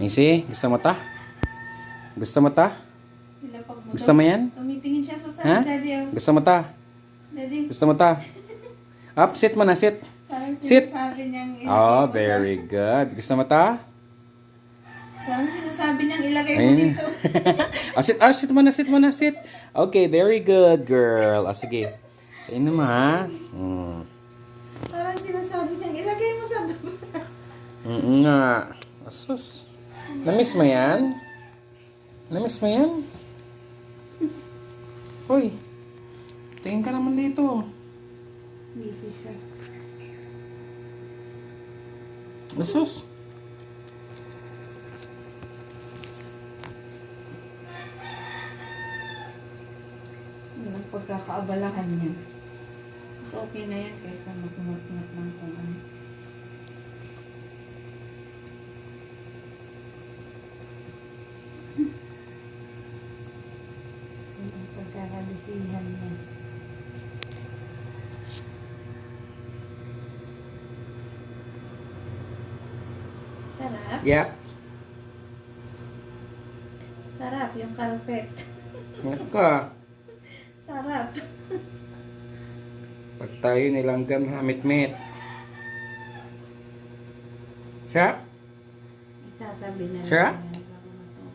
Nisi, gusto mo ta? Gusto mo ta? Nilapag mo. Gusto mo yan? Tumitingin siya sa Ha? side, Daddy. Oh. Gusto mo ta? Daddy, Gusto mo ta? Up, sit mo na, sit. parang Sit. sinasabi niyang ilagay Oh, mo very good. Gusto mo ta? Parang sinasabi niyang ilagay mo Ayun. dito. Sit mo na, sit mo na, sit. Okay, very good, girl. Sige. Ayun naman, ha? Parang sinasabi niyang ilagay mo sa baba. Nga. Asus. Namiss mo yan? Namiss mo yan? Hoy. Tingin ka naman dito. Busy siya. Asus. Yun ang pagkakaabalahan niya. Mas okay na yan kaysa mag-ngot-ngot ng kung ano. Yun ang pagkakabisihan niya. Sarap. Yep. Sarap yung carpet. Naka. Sarap. Pag tayo nilanggam hamit-mit. Siya? Itatabi na lang Siya? yan bago matulog.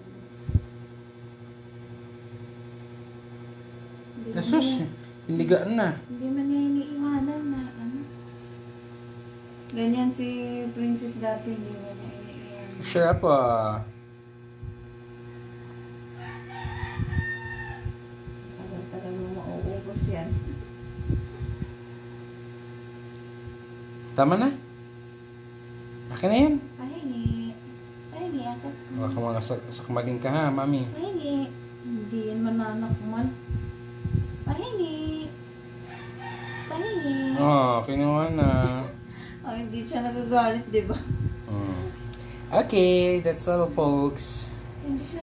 Hindi man Asus. niya- Hindi gaan na. Hindi man niya iniiwanan na ano. Ganyan si Princess dati, hindi man niya iniiwanan. Siya pa. Tagal-tagal mo mauubos yan. Tama na. Akin na yan. Pahingi. Pahingi ako. Baka mga sakmadin ka ha, mami. Pahingi. Hindi yan mananak man. Pahingi. Pahingi. Oh, kinuha na. Oh, hindi siya nagagalit, di ba? Okay, that's all folks. Hindi siya